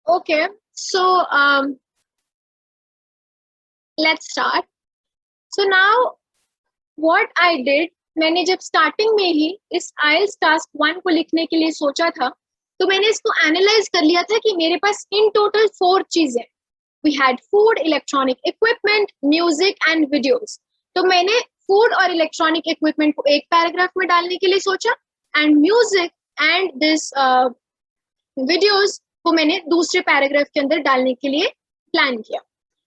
Okay, so let's start. So now what I did, मैंने जब starting में ही इस आइल्स टास्क 1 को लिखने के लिए सोचा था, तो मैंने इसको एनालाइज कर लिया था कि मेरे पास इन टोटल 4 चीजें. We had food, electronic equipment, music and videos. तो मैंने फूड और इलेक्ट्रॉनिक इक्विपमेंट को एक पैराग्राफ में डालने के लिए सोचा, and music and this videos को मैंने दूसरे पैराग्राफ के अंदर डालने के लिए प्लान किया.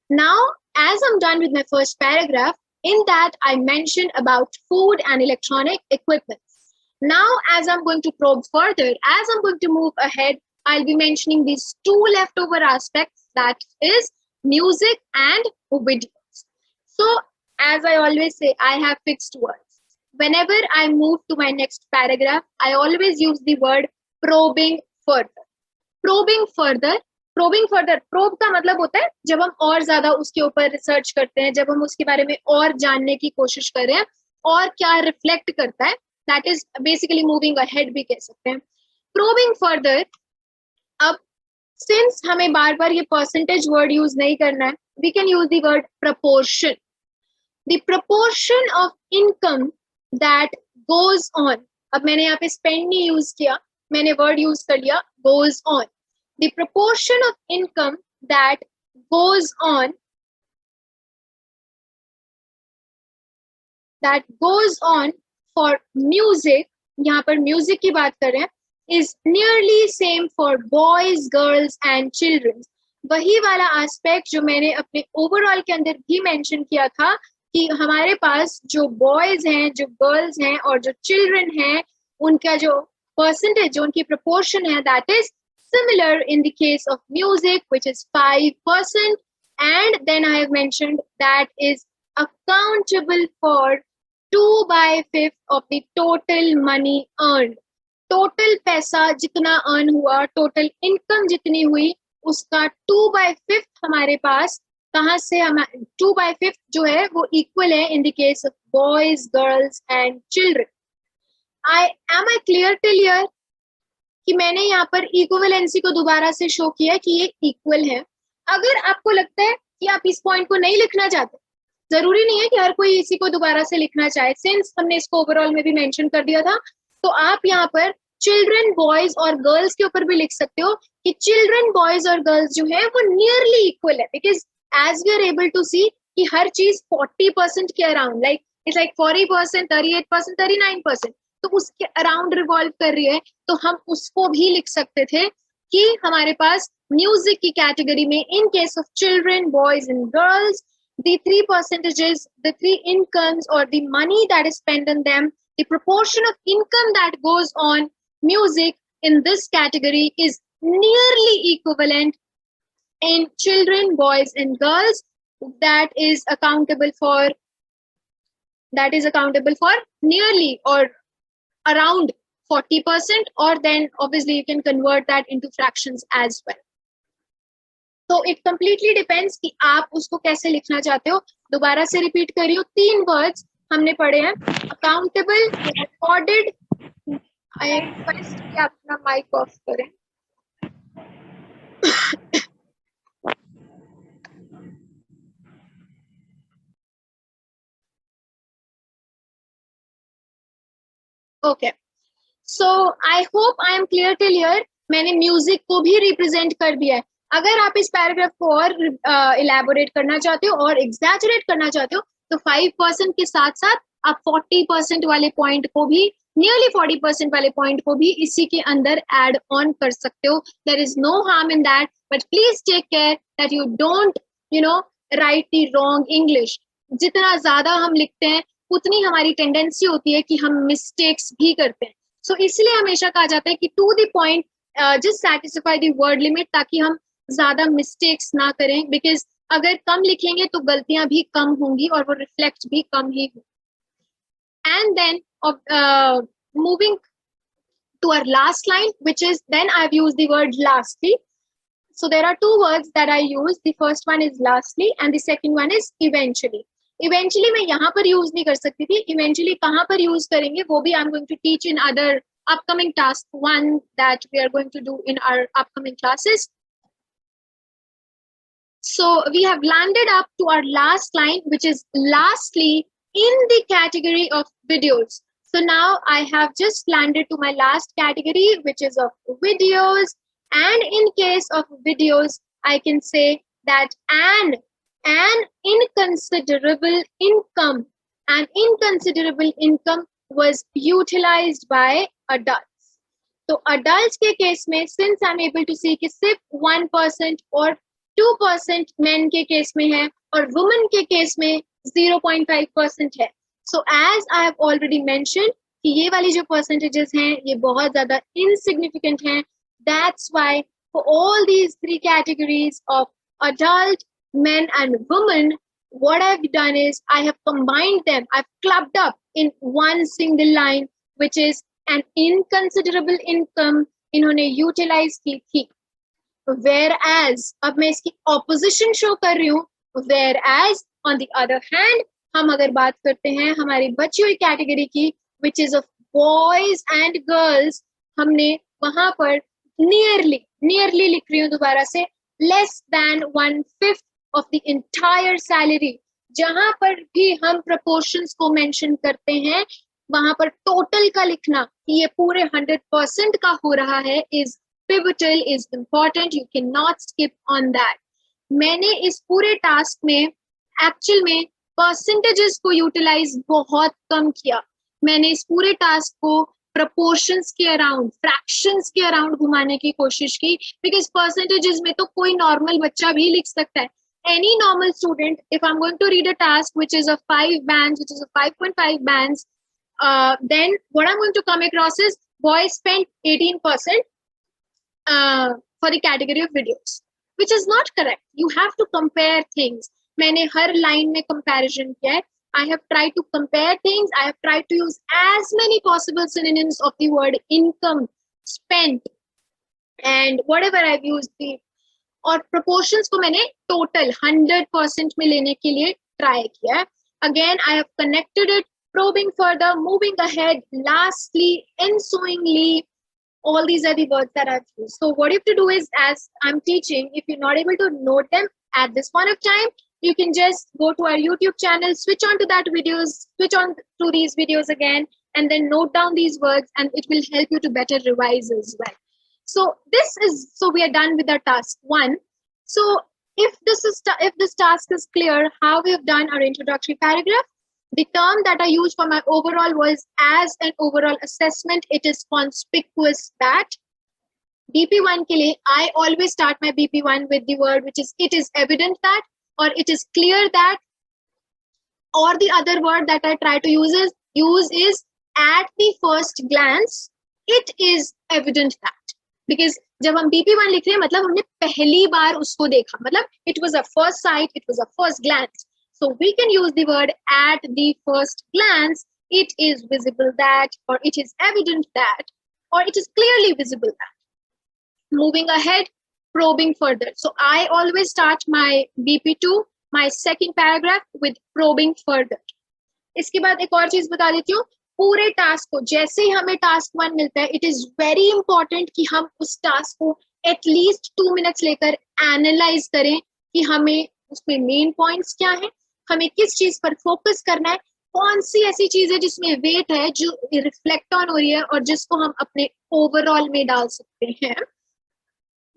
Now, as I'm done with my first paragraph, in that I mentioned about food and electronic equipment. Now, as I'm going to probe further, as I'm going to move ahead, I'll be mentioning these 2 leftover aspects, that is music and videos. So, as I always say, I have fixed words. Whenever I move to my next paragraph, I always use the word probing further. Probing further. Probing further, probe का मतलब होता है जब हम और ज्यादा उसके ऊपर रिसर्च करते हैं, जब हम उसके बारे में और जानने की कोशिश कर रहे हैं और क्या रिफ्लेक्ट करता है, that is basically moving ahead भी कह सकते हैं. Probing further. अब सिंस हमें बार बार ये परसेंटेज वर्ड यूज नहीं करना है, we can use the word proportion. The proportion of income that goes on. अब मैंने यहाँ पे स्पेंड नहीं यूज किया, मैंने वर्ड यूज कर लिया goes on. The proportion of income that goes on for music, यहाँ पर म्यूजिक की बात कर रहे हैं, is nearly same for boys, girls and children. वही वाला एस्पेक्ट जो मैंने अपने ओवरऑल के अंदर भी मेंशन किया था कि हमारे पास जो बॉयज हैं, जो गर्ल्स हैं और जो चिल्ड्रन हैं, उनका जो परसेंटेज, जो उनकी प्रोपोर्शन है, that is similar in the case of music, which is 5%, and then I have mentioned that is accountable for 2/5 of the total money earned. Total पैसा जितना earn हुआ, total income जितनी हुई, उसका 2/5 हमारे पास कहाँ से, हम 2/5 जो है वो equal है in the case of boys, girls and children. Am I clear till here? कि मैंने यहाँ पर इक्विवेलेंसी को दोबारा से शो किया कि ये इक्वल है. अगर आपको लगता है कि आप इस पॉइंट को नहीं लिखना चाहते, जरूरी नहीं है कि हर कोई इसी को दोबारा से लिखना चाहे, सिंस हमने इसको ओवरऑल में भी मेंशन कर दिया था, तो आप यहाँ पर चिल्ड्रन, बॉयज और गर्ल्स के ऊपर भी लिख सकते हो कि चिल्ड्रन, बॉयज और गर्ल्स जो है वो नियरली इक्वल है, because as we are able to see कि हर चीज 40% के अराउंड, लाइक इट्स लाइक 40%, 38%, 39%, तो उसके अराउंड रिवॉल्व कर रही है, तो हम उसको भी लिख सकते थे कि हमारे पास म्यूजिक की कैटेगरी में, in case of children, boys and girls, the 3 percentages, the 3 incomes or the money that is spent on them, the proportion of income that goes on music in this category is nearly equivalent in children, boys and girls. That is accountable for nearly or around 40%, or then obviously you can convert that into fractions as well. तो it completely depends कि आप उसको कैसे लिखना चाहते हो. दोबारा से रिपीट कर रही हूँ, 3 वर्ड्स हमने पढ़े हैं, अकाउंटेबल, रिकॉर्डेड. आई रिक्वेस्ट कि आप अपना माइक ऑफ करें. Okay, so I hope I am clear till here. मैंने म्यूजिक को भी रिप्रेजेंट कर दिया है. अगर आप इस पैराग्राफ को और इलेबोरेट करना चाहते हो और एग्जैजरेट करना चाहते हो, तो 5% के साथ साथ आप 40% वाले पॉइंट को भी, नियरली 40% वाले पॉइंट को भी इसी के अंदर ऐड ऑन कर सकते हो. There is no harm in that, but please take care that you don't write the wrong English. जितना ज्यादा हम लिखते हैं उतनी हमारी टेंडेंसी होती है कि हम मिस्टेक्स भी करते हैं. सो इसलिए हमेशा कहा जाता है कि to the point, just satisfy the word limit, ताकि हम ज्यादा मिस्टेक्स ना करें, बिकॉज अगर कम लिखेंगे तो गलतियां भी कम होंगी और वो रिफ्लेक्ट भी कम ही होंगी. And then moving to our last line, which is, then I've used the word lastly. So there are 2 words that I use. The first one is lastly and the second one is eventually. Eventually मैं यहाँ पर use नहीं कर सकती थी. Eventually कहाँ पर use करेंगे वो भी I'm going to teach in other upcoming task 1 that we are going to do in our upcoming classes. So we have landed up to our last line, which is lastly in the category of videos. So now I have just landed to my last category, which is of videos. And in case of videos, I can say that an inconsiderable income was utilized by adults. तो adult के case में since I am able to see कि सिर्फ 1% और 2% main के case में है और वुमेन के केस में 0.5% है. So as I have already mentioned कि ये वाली जो परसेंटेजेस हैं ये बहुत ज्यादा इनसिग्निफिकेंट हैं. That's why for all these 3 categories of adult, men and women, what I've done is I have combined them, I've clubbed up in one single line, which is an inconsiderable income इन्होंने utilise की थी. Whereas अब मैं इसकी opposition show कर रही हूँ. Whereas on the other hand, हम अगर बात करते हैं हमारी बची हुई कैटेगरी की, which is of boys and girls, हमने वहां पर नियरली लिख रही हूँ दोबारा से, less than 1/5 of the entire salary. जहां पर भी हम proportions को मेंशन करते हैं वहां पर टोटल का लिखना कि ये पूरे 100% का हो रहा है is pivotal, is important. You cannot skip on that. मैंने इस पूरे टास्क में एक्चुअल में परसेंटेजेस को यूटिलाइज बहुत कम किया. मैंने इस पूरे टास्क को प्रपोर्शंस के अराउंड, फ्रैक्शंस के अराउंड घुमाने की कोशिश की, बिकॉज परसेंटेजेस में तो कोई नॉर्मल बच्चा भी लिख सकता है. Any normal student, if I'm going to read a task which is of 5 bands, which is of 5.5 bands, then what I'm going to come across is boys spent 18% for the category of videos, which is not correct. You have to compare things. मैंने हर line में comparison किया है. I have tried to compare things. I have tried to use as many possible synonyms of the word income, spent, and whatever I've used the और proportions को मैंने total 100% में लेने के लिए try किया है. Again, I have connected it, probing further, moving ahead, lastly, ensuingly. All these are the words that I've used. So what you have to do is, as I'm teaching, if you're not able to note them at this point of time, you can just go to our YouTube channel, switch on to that videos, switch on to these videos again, and then note down these words, and it will help you to better revise as well. So we are done with our task 1. So if this task is clear, how we have done our introductory paragraph, the term that I used for my overall was as an overall assessment, it is conspicuous that. BP1 के लिए, I always start my BP1 with the word which is it is evident that, or it is clear that, or the other word that I try to use is at the first glance, it is evident that. Because जब हम BP1 लिख रहे हैं मतलब हमने पहली बार उसको देखा, मतलब it was a first sight, it was a first glance. So we can use the word at the first glance, it is visible that, or it is evident that, or it is clearly visible that. Moving ahead, probing further. So I always start my BP2, my second paragraph, with probing further. इसके बाद एक और चीज बता देती हूँ, पूरे task को जैसे ही हमें टास्क 1 मिलता है, इट इज वेरी इंपॉर्टेंट कि हम उस टास्क को एटलीस्ट 2 मिनट्स लेकर एनालाइज करें कि हमें उसमें मेन पॉइंट्स क्या है, हमें किस चीज पर फोकस करना है, कौन सी ऐसी चीज है जिसमें वेट है जो रिफ्लेक्ट ऑन हो रही है और जिसको हम अपने ओवरऑल में डाल सकते हैं.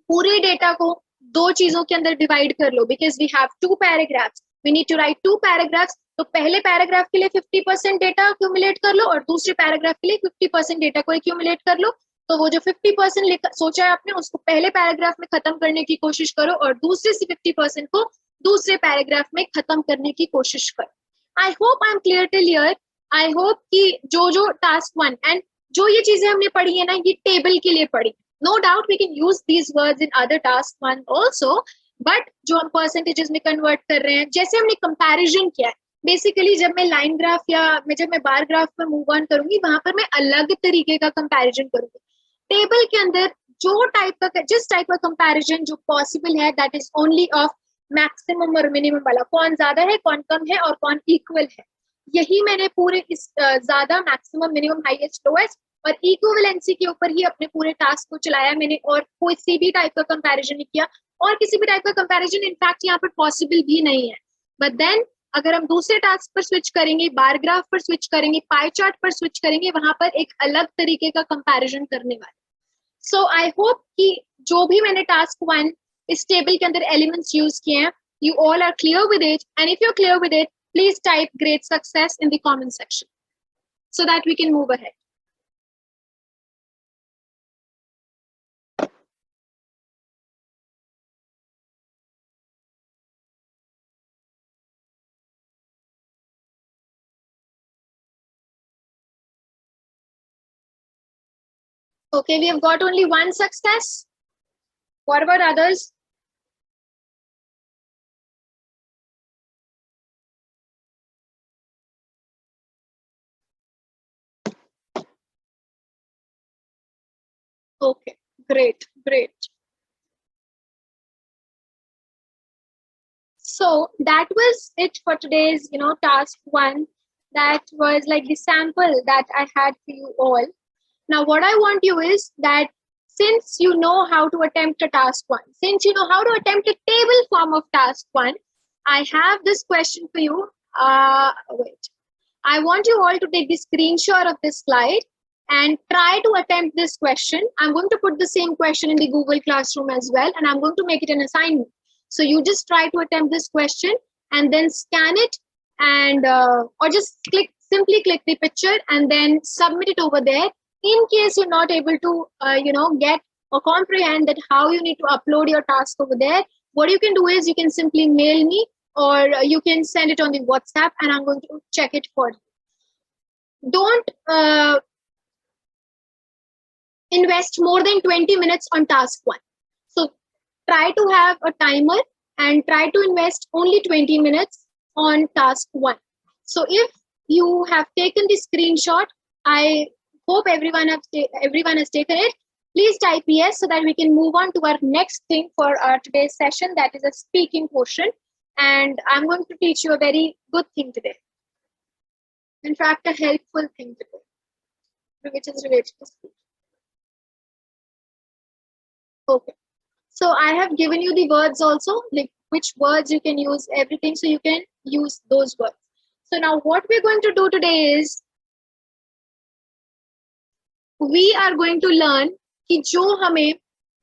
पूरे डेटा को 2 चीजों के अंदर डिवाइड कर लो, because we have 2 paragraphs, we need to write 2 paragraphs. तो पहले पैराग्राफ के लिए 50% डेटा एक्यूमुलेट कर लो और दूसरे पैराग्राफ के लिए 50% डेटा को एक्यूमुलेट कर लो. तो वो जो 50% सोचा है आपने उसको पहले पैराग्राफ में खत्म करने की कोशिश करो और दूसरे से 50% को दूसरे पैराग्राफ में खत्म करने की कोशिश करो. I hope I am clear till here. I hope कि जो टास्क 1 एंड जो ये चीजें हमने पढ़ी है ना, ये टेबल के लिए पढ़ी. No doubt we can use these words in other task 1 also, but जो हम परसेंटेजेस में कन्वर्ट कर रहे हैं, जैसे हमने कंपैरिजन किया है, बेसिकली जब मैं लाइन ग्राफ या जब मैं बार ग्राफ पर मूव ऑन करूंगी, वहां पर मैं अलग तरीके का कंपैरिजन करूंगी. टेबल के अंदर जिस टाइप का कंपैरिजन जो पॉसिबल है, that is only of maximum और मिनिमम वाला, कौन ज्यादा है, कौन कम है और कौन इक्वल है. यही मैंने पूरे इस ज्यादा, मैक्सिमम, मिनिमम, हाईएस्ट, लोएस्ट और इक्विवेलेंसी के ऊपर ही अपने पूरे टास्क को चलाया मैंने, और कोई सी भी टाइप का कंपैरिजन नहीं किया. और किसी भी टाइप का कंपैरिजन इनफैक्ट यहाँ पर पॉसिबल भी नहीं है. बट देन अगर हम दूसरे टास्क पर स्विच करेंगे, बार ग्राफ पर स्विच करेंगे, पाई चार्ट पर स्विच करेंगे, वहां पर एक अलग तरीके का कंपैरिजन करने वाले. सो आई होप कि जो भी मैंने टास्क 1 इस टेबल के अंदर एलिमेंट्स यूज किए हैं, you all are clear with it, and if you're clear with it, please type great success in the comment section so that we can move ahead. Okay, we have got only one success. What about others? Okay, great, great. So that was it for today's, task 1. That was like the sample that I had for you all. Now, what I want you is that since you know how to attempt a task 1, since you know how to attempt a table form of task 1, I have this question for you. Wait. I want you all to take the screenshot of this slide and try to attempt this question. I'm going to put the same question in the Google Classroom as well, and I'm going to make it an assignment. So you just try to attempt this question and then scan it, and or just simply click the picture and then submit it over there. In case you're not able to, get or comprehend that how you need to upload your task over there, what you can do is you can simply mail me, or you can send it on the WhatsApp, and I'm going to check it for you. Don't invest more than 20 minutes on task 1. So try to have a timer and try to invest only 20 minutes on task 1. So if you have taken the screenshot, I hope everyone has taken it. Please type yes so that we can move on to our next thing for our today's session, that is a speaking portion. And I'm going to teach you a very good thing today. In fact, a helpful thing today, which is related to speaking. Okay. So I have given you the words also, like which words you can use, everything, so you can use those words. So now what we're going to do today is we are going to learn कि जो हमें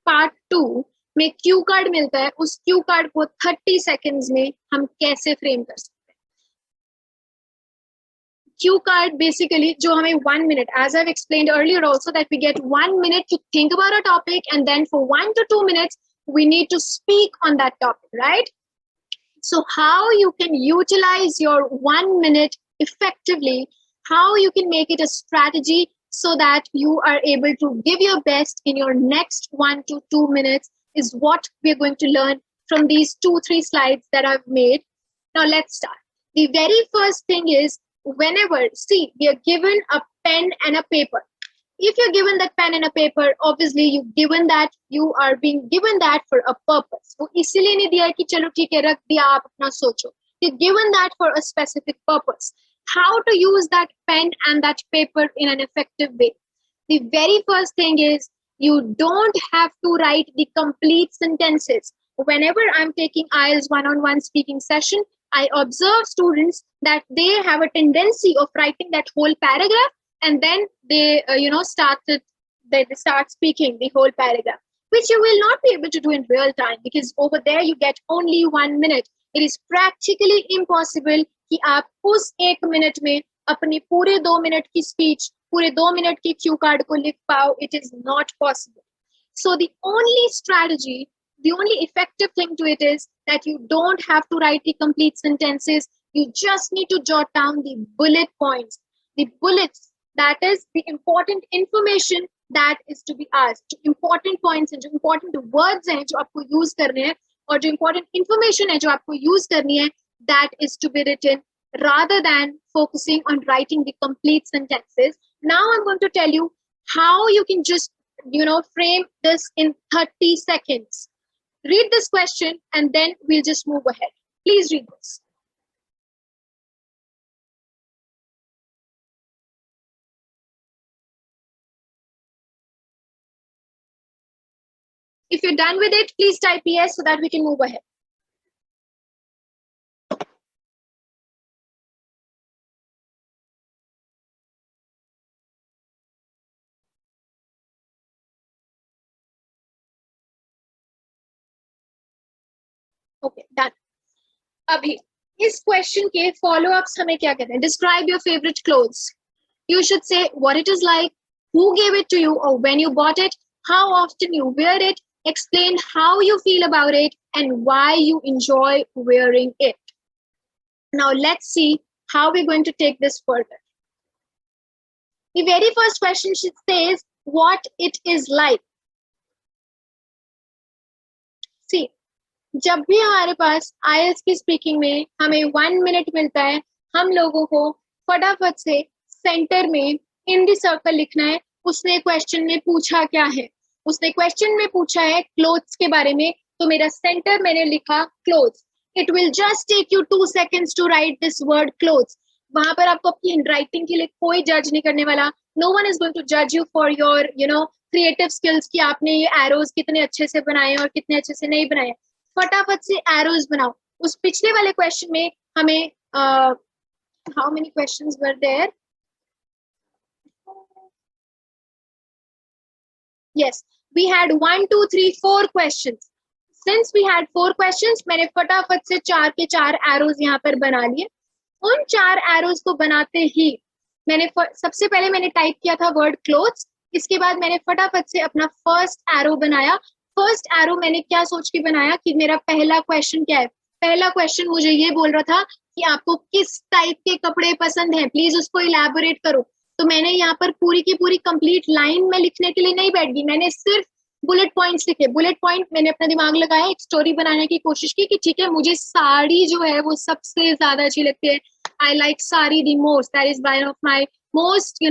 part 2 में Q card मिलता है, उस Q card को 30 seconds में हम कैसे फ्रेम कर सकते हैं. Cue card basically जो हमें 1 minute, as I've explained earlier also, that we get 1 minute to think about a topic, and then for 1 to 2 minutes we need to speak on that topic, right? So how you can utilize your 1 minute effectively, how you can make it a strategy so that you are able to give your best in your next 1 to 2 minutes is what we're going to learn from these 2-3 slides that I've made. Now let's start. The very first thing is, whenever, see, we are given a pen and a paper. If you're given that pen and a paper, obviously you are being given that for a purpose. वो इसीलिए नहीं दिया कि चलो ठीक है रख दिया आप अपना सोचो. You're given that for a specific purpose. How to use that pen and that paper in an effective way? The very first thing is you don't have to write the complete sentences. Whenever I'm taking IELTS one-on-one speaking session, I observe students that they have a tendency of writing that whole paragraph, and then they, start speaking the whole paragraph, which you will not be able to do in real time, because over there you get only 1 minute. It is practically impossible कि आप उस 1 minute में अपनी पूरे 2 minute की speech, पूरे 2 minute की cue card को लिख पाओ. It is not possible. So the only strategy, the only effective thing to it is that you don't have to write the complete sentences. You just need to jot down the bullet points, the bullets, that is the important information that is to be asked. Important points and important words हैं जो आपको use करने हैं, और जो important information है जो आपको use करनी है, that is to be written, rather than focusing on writing the complete sentences. Now I'm going to tell you how you can just frame this in 30 seconds. Read this question and then we'll just move ahead. Please read this. If you're done with it, please type yes so that we can move ahead. Okay, done. अभी इस question के follow ups हमें क्या कहते हैं? Describe your favourite clothes. You should say what it is like, who gave it to you or when you bought it, how often you wear it, explain how you feel about it and why you enjoy wearing it. Now let's see how we're going to take this further. The very first question says what it is like. See, जब भी हमारे पास IELTS की speaking में हमें 1 minute मिलता है, हम लोगों को फटाफट से सेंटर में इन द सर्कल लिखना है. उसने क्वेश्चन में पूछा क्या है? उसने क्वेश्चन में पूछा है क्लोथ्स के बारे में, तो मेरा सेंटर मैंने लिखा clothes. It will just take you 2 seconds to write this word clothes. वहां पर आपको अपनी हैंडराइटिंग के लिए कोई जज नहीं करने वाला. No one is going to जज you for your creative skills कि आपने ये एरोज कितने अच्छे से बनाए और कितने अच्छे से नहीं बनाए. फटाफट से एरोज बनाओ. उस पिछले वाले क्वेश्चन में हमें how many questions were there? Yes, we had 1, 2, 3, 4 questions. Since we had 4 questions, मैंने फटाफट से 4 के 4 एरोज यहाँ पर बना लिए. उन 4 एरोज को बनाते ही मैंने सबसे पहले मैंने टाइप किया था वर्ड क्लोथ्स. इसके बाद मैंने फटाफट से अपना फर्स्ट एरो बनाया. फर्स्ट एरो मैंने क्या सोच के बनाया कि मेरा पहला क्वेश्चन क्या है? पहला क्वेश्चन मुझे ये बोल रहा था कि आपको किस टाइप के कपड़े पसंद हैं, प्लीज उसको इलैबोरेट करो. तो मैंने यहाँ पर पूरी की पूरी कंप्लीट लाइन में लिखने के लिए नहीं बैठ गई, मैंने सिर्फ बुलेट पॉइंट्स लिखे. बुलेट पॉइंट मैंने अपना दिमाग लगाया, एक स्टोरी बनाने की कोशिश की कि ठीक है मुझे साड़ी जो है वो सबसे ज्यादा अच्छी लगती है. I like sari the most. That is one of my most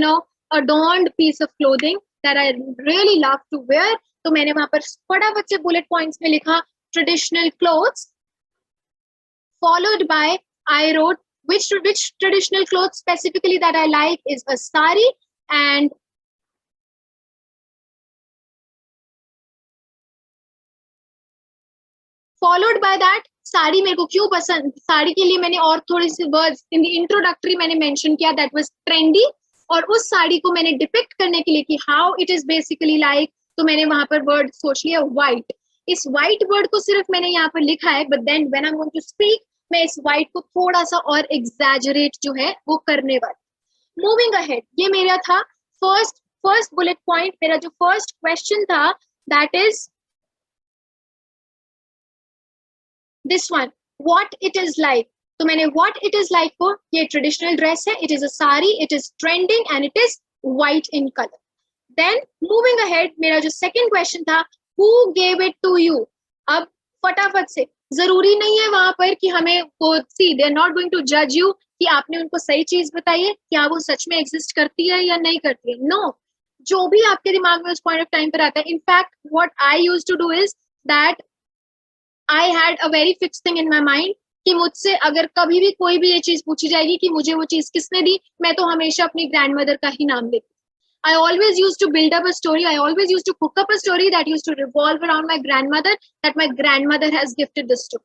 adorned piece of clothing that I really love to wear. तो मैंने वहां पर फटाफट से बुलेट पॉइंट्स में लिखा traditional clothes, followed by I wrote which traditional clothes specifically that I like is a sari, and followed by that sari मेरे को क्यों पसंद. साड़ी के लिए मैंने और थोड़ी सी वर्ड्स इन द इंट्रोडक्टरी मैंने मेंशन किया, दैट वाज ट्रेंडी. और उस साड़ी को मैंने डिपिक्ट करने के लिए कि how it is basically like, तो मैंने वहां पर वर्ड सोच लिया व्हाइट. इस व्हाइट वर्ड को सिर्फ मैंने यहाँ पर लिखा है, but then when I am going to speak मैं इस व्हाइट को थोड़ा सा और एग्जैजरेट जो है वो करने वाली. मूविंग अहेड, ये मेरा था फर्स्ट बुलेट पॉइंट. मेरा जो फर्स्ट क्वेश्चन था that is this one, what it is like. तो मैंने व्हाट इट इज लाइक को, ये ट्रेडिशनल ड्रेस है, it is a sari, it is trending and it is white in colour. Then moving ahead, मेरा जो second question था who gave it to you. अब फटाफट से, जरूरी नहीं है वहां पर कि हमें वो see they are not going to जज यू कि आपने उनको सही चीज बताई है, क्या वो सच में एग्जिस्ट करती है या नहीं करती है. नो, जो भी आपके दिमाग में उस पॉइंट ऑफ टाइम पर आता है. In fact what I used to do is that I had a very fix thing in my mind कि मुझसे अगर कभी भी कोई भी ये चीज पूछी जाएगी कि मुझे वो चीज किसने दी, मैं तो हमेशा अपनी ग्रैंडमदर का ही नाम लेती. I always used to build up a story. I always used to cook up a story that used to revolve around my grandmother, that my grandmother has gifted this to.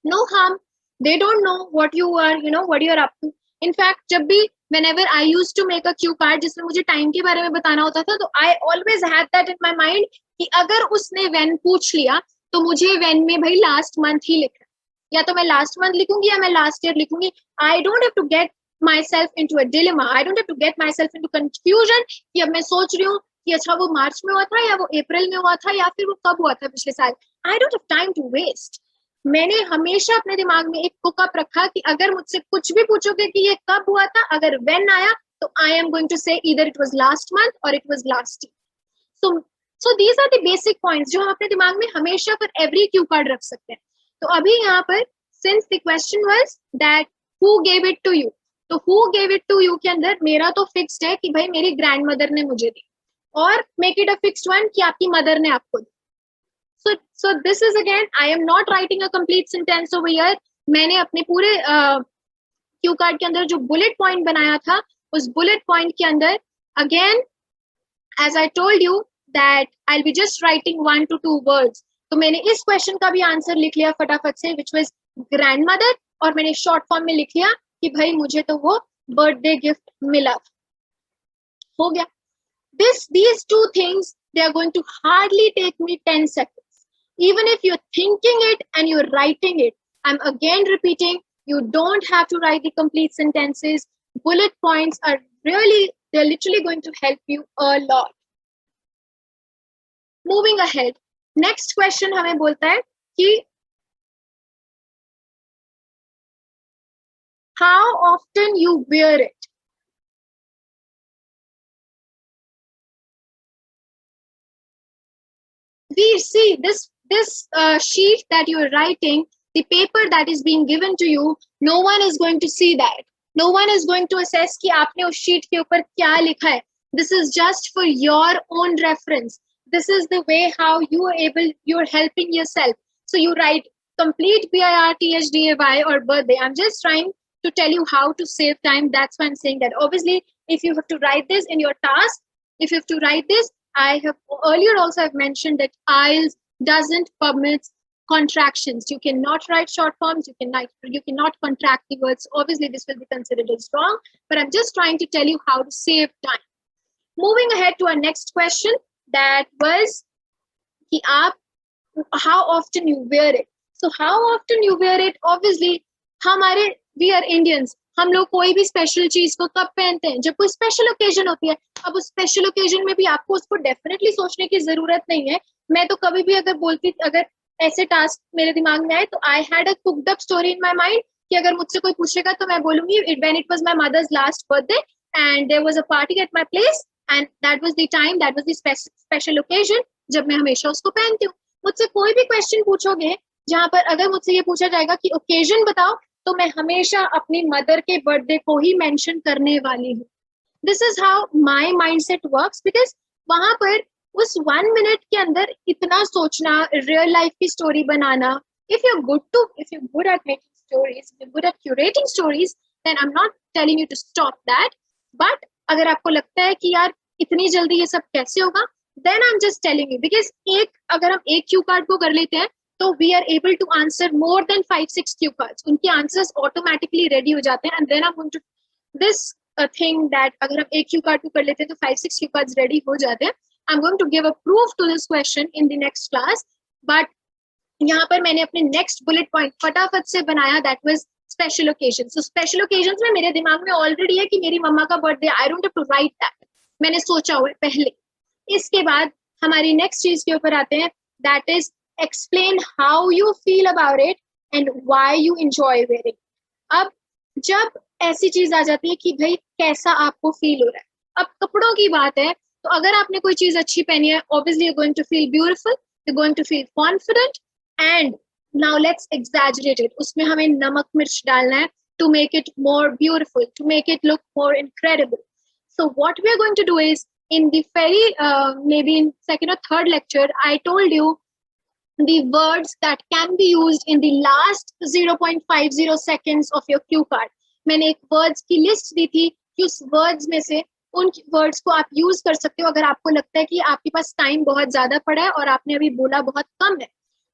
No harm. They don't know what you are, what you are up to. In fact, जब भी whenever I used to make a cue card जिसमें मुझे time के बारे में बताना होता था, तो I always had that in my mind कि अगर उसने when पूछ लिया तो मुझे when में भाई last month ही लिखना, या तो मैं last month लिखूंगी या मैं last year लिखूंगी. I don't have to get myself into a dilemma. I don't have to get myself into confusion कि अब मैं सोच रही हूँ कि अच्छा वो मार्च में हुआ था या वो अप्रैल में हुआ था या फिर वो कब हुआ था पिछले साल. I don't have time to waste. मैंने हमेशा अपने दिमाग में एक कुकअप रखा कि अगर मुझसे कुछ भी पूछोगे कि ये कब हुआ था, अगर when आया तो I am going to say either it was last month or it was last year. So these are the basic points जो हम अपने दिमाग में हमेशा पर every cue card रख सकते हैं. तो अभी यहाँ पर since the question was that who gave it to you, तो who gave it to you के अंदर मेरा तो फिक्स्ड है कि भाई मेरी ग्रैंडमदर ने मुझे दी, और make it a fixed one कि आपकी मदर ने आपको दी. So this is again, I am not writing a complete sentence over here. मैंने अपने पूरे क्यू कार्ड के अंदर जो बुलेट पॉइंट बनाया था, उस बुलेट पॉइंट के अंदर again as I told you that I'll be just writing 1 to 2 words. तो मैंने इस क्वेश्चन का भी आंसर लिख लिया फटाफट से, which was grandmother, और मैंने शॉर्ट फॉर्म में लिख लिया कि भाई मुझे तो वो बर्थडे गिफ्ट मिला, हो गया. These two things, they are going to hardly take me 10 seconds. Even if you're thinking it and you're writing it, I'm again repeating, you don't have to write the complete sentences. Bullet points are really, they're literally going to help you a lot. Moving ahead, next question हमें बोलता है कि how often you wear it. We see this sheet that you're writing, the paper that is being given to you, no one is going to see that. No one is going to assess कि आपने उस sheet के ऊपर क्या लिखा है. This is just for your own reference. This is the way how you're helping yourself. So you write complete BIRTHDAY or birthday. I'm just trying to tell you how to save time. That's why I'm saying that. Obviously, if you have to write this in your task, if you have to write this, I have earlier also I've mentioned that IELTS doesn't permit contractions. You cannot write short forms. You cannot contract the words. Obviously, this will be considered as wrong. But I'm just trying to tell you how to save time. Moving ahead to our next question, that was कि आप how often you wear it. So how often you wear it? Obviously, we are Indians. हम लोग कोई भी special चीज को कब पहनते हैं? जब कोई स्पेशल ओकेजन होती है. अब उस स्पेशल ओकेजन में भी आपको उसको डेफिनेटली सोचने की जरूरत नहीं है. मैं तो कभी भी अगर ऐसे टास्क मेरे दिमाग में आए तो I had a cooked up story in my mind कि अगर मुझसे कोई पूछेगा तो मैं बोलूंगी when it was my mother's last birthday and there was a party at my place and that was the time, that was the special occasion जब मैं हमेशा उसको पहनती हूँ. मुझसे कोई भी क्वेश्चन पूछोगे जहां पर अगर मुझसे ये पूछा जाएगा कि ओकेजन बताओ, तो मैं हमेशा अपनी मदर के बर्थडे को ही मेंशन करने वाली हूँ. This is how my mindset works, because वहां पर उस 1 मिनट के अंदर इतना सोचना, रियल लाइफ की story banana, if you're good at making stories, if you're good at curating stories, then I'm not telling you to stop that. But अगर आपको लगता है कि यार इतनी जल्दी ये सब कैसे होगा, then I'm just telling you, because अगर हम एक क्यू कार्ड को कर लेते हैं तो we are able to answer more than 5-6 Q cards. उनके आंसर्स ऑटोमेटिकली रेडी हो जाते हैं. And then I'm going to this thing that अगर हम एक क्यू कार्ड को कर लेते हैं तो 5-6 क्यू कार्ड्स रेडी हो जाते हैं. I'm going to give a proof to this question in the next class. But यहाँ पर मैंने अपने next bullet point फटाफट से बनाया, that was special occasions. So special occasions में मेरे दिमाग में already है कि मेरी मम्मा का birthday, I don't have to write that. मैंने सोचा हुआ है पहले. इसके बाद हमारी next चीज के ऊपर आते हैं, that is explain how you feel about it and why you enjoy wearing. अब जब ऐसी चीज आ जाती है कि भाई कैसा आपको फील हो रहा है. अब कपड़ों की बात है तो अगर आपने कोई चीज अच्छी पहनी है, obviously you're going to feel beautiful, you're going to feel confident, and now let's exaggerate it. उसमें हमें नमक मिर्च डालना है to make it more beautiful, to make it look more incredible. So what we are going to do is, in the very maybe in second or third lecture, I told you the words that can be used in the last 0.50 seconds of your cue card. मैंने एक words की list दी थी कि उस words में से उन words को आप यूज कर सकते हो अगर आपको लगता है कि आपके पास टाइम बहुत ज्यादा पड़ा है और आपने अभी बोला बहुत कम है.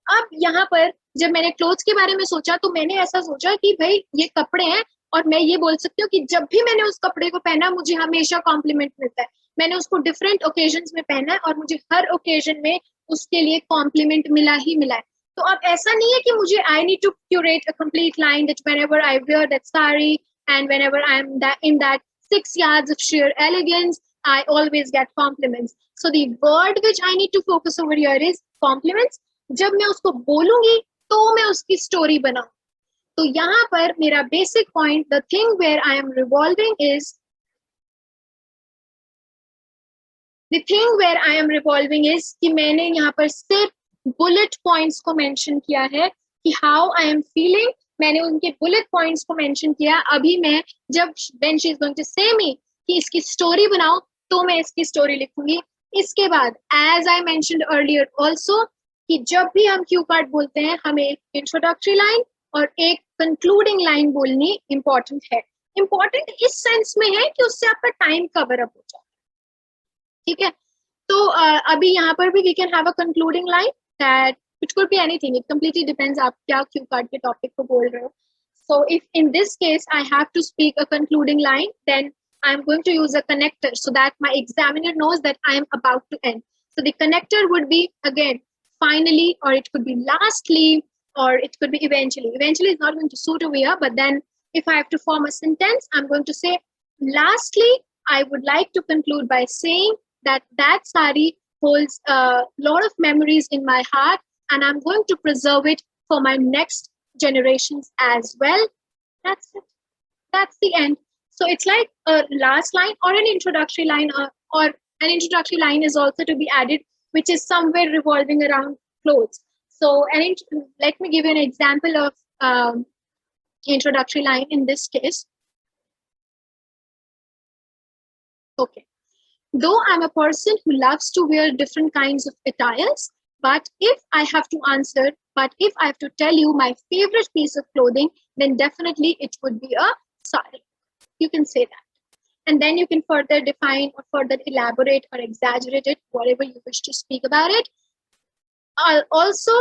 अब यहाँ पर जब मैंने क्लोथ्स के बारे में सोचा तो मैंने ऐसा सोचा कि भाई ये कपड़े हैं और मैं ये बोल सकती हूँ कि जब भी मैंने उस कपड़े को पहना मुझे हमेशा कॉम्प्लीमेंट मिलता है. मैंने उसको डिफरेंट ओकेजन्स में पहना है और मुझे हर ओकेजन में उसके लिए कॉम्प्लीमेंट मिला ही मिला है. तो अब ऐसा नहीं है कि मुझे I need to curate a complete line that whenever I wear that sari and whenever I am in that 6 yards of sheer elegance, I always get compliments. So the word which I need to focus over here is compliments. जब मैं उसको बोलूंगी तो मैं उसकी story बनाऊं. तो यहाँ पर मेरा basic point, the thing where I am revolving is, कि मैंने यहाँ पर सिर्फ बुलेट पॉइंट्स को मेंशन किया है कि हाउ आई एम फीलिंग. मैंने उनके बुलेट पॉइंट्स को मेंशन किया. अभी मैं जब when she is going to say me कि इसकी स्टोरी बनाओ तो मैं इसकी स्टोरी लिखूंगी. इसके बाद as I mentioned earlier also कि जब भी हम क्यू कार्ड बोलते हैं हमें एक इंट्रोडक्टरी लाइन और एक कंक्लूडिंग लाइन बोलनी इंपॉर्टेंट है. इंपॉर्टेंट इस सेंस में है कि उससे आपका टाइम कवर अप हो जाए. ठीक है. तो अभी यहाँ पर भी we can have a concluding line that which could be anything. It completely depends आप क्या क्यू कार्ड के टॉपिक को बोल रहे हो. So if in this case I have to speak a concluding line, then I'm going to use a connector so that my examiner knows that I am about to end. So the connector would be again finally, or it could be lastly, or it could be eventually. Eventually is not going to suit over here, but then if I have to form a sentence, I'm going to say lastly, I would like to conclude by saying that sari holds a lot of memories in my heart, and I'm going to preserve it for my next generations as well. That's it. That's the end. So it's like a last line or an introductory line, or an introductory line is also to be added, which is somewhere revolving around clothes. So let me give you an example of introductory line in this case. Okay. Though I'm a person who loves to wear different kinds of attires, but if I have to tell you my favorite piece of clothing, then definitely it would be a sari. You can say that. And then you can further define or further elaborate or exaggerate it, whatever you wish to speak about it. Also,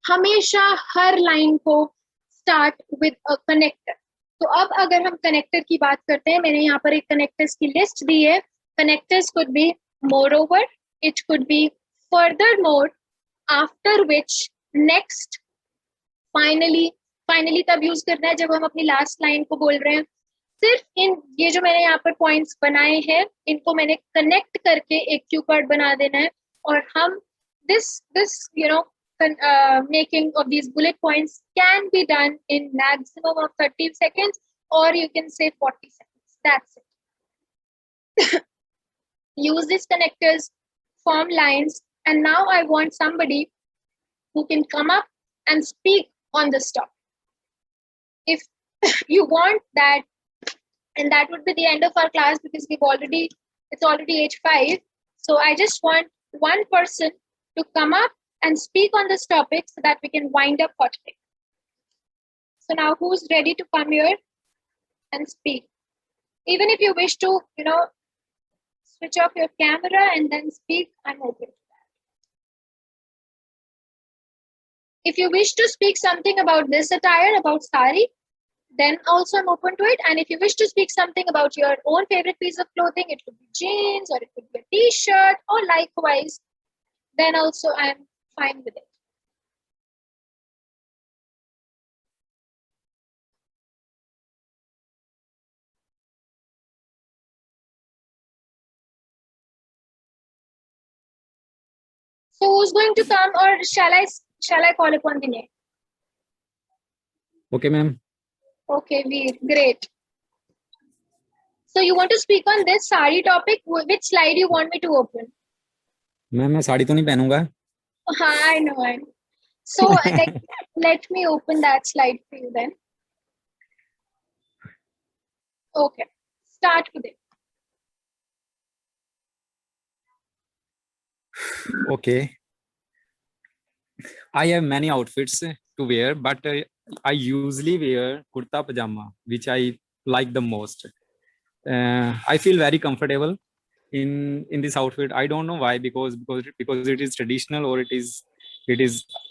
हमेशा हर line को start with a connector. तो अब अगर हम connector की बात करते हैं, मैंने यहाँ पर एक connectors की list दी है. Connectors could be moreover, it could be furthermore, after which, next, finally तब यूज करना है जब हम अपनी लास्ट लाइन को बोल रहे हैं. सिर्फ ये जो मैंने यहाँ पर पॉइंट्स बनाए हैं, इनको मैंने कनेक्ट करके एक क्यू कार्ड बना देना है, और हम this making of these bullet points can be done in maximum of 30 seconds, or you can say 40 seconds. That's it. Use these connectors, form lines, and now I want somebody who can come up and speak on this topic. If you want that, and that would be the end of our class, because it's already age 5. So I just want one person to come up and speak on this topic so that we can wind up for today. So now who's ready to come here and speak? Even if you wish to, switch off your camera and then speak, I'm open to that. If you wish to speak something about this attire, about sari, then also I'm open to it. And if you wish to speak something about your own favorite piece of clothing, it could be jeans or it could be a t-shirt or likewise, then also I'm fine with it. So who's going to come, or shall I call upon the name? Okay, ma'am. Okay, Veer, great. So you want to speak on this sari topic? Which slide you want me to open? Ma'am, मैं साड़ी तो नहीं पहनूंगा. I know. So let me open that slide for you then. Okay, start with it. Okay. I have many outfits to wear, but I usually wear kurta pajama, which I like the most. I feel very comfortable in this outfit. I don't know why, because it is traditional, or it is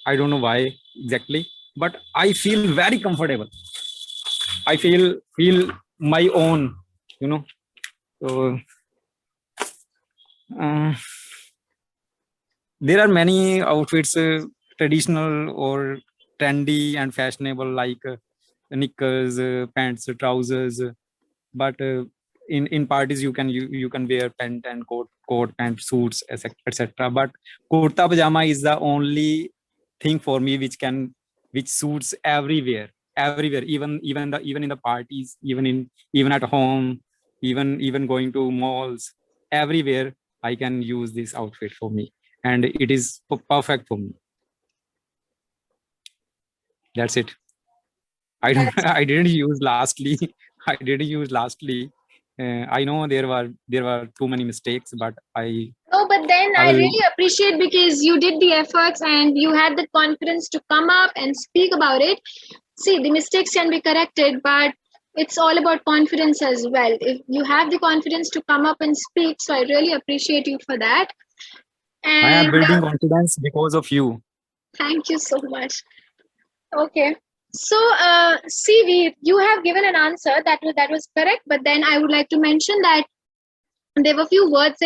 I don't know why exactly, but I feel very comfortable. I feel my own, So there are many outfits, traditional or trendy and fashionable, like knickers, pants, trousers, but in parties you can wear pant and coat pant, suits, etc. But kurta pajama is the only thing for me which suits everywhere, even in the parties, even at home, even going to malls, everywhere I can use this outfit for me, and it is perfect for me. That's it. I didn't use lastly. I know there were too many mistakes, but No, but then I really appreciate, because you did the efforts and you had the confidence to come up and speak about it. See, the mistakes can be corrected, but it's all about confidence as well. If you have the confidence to come up and speak, so I really appreciate you for that. I am And building confidence because of you. thank you so much. Okay. So, CV, you have given an answer that was correct, but then I would like to mention that there were few words that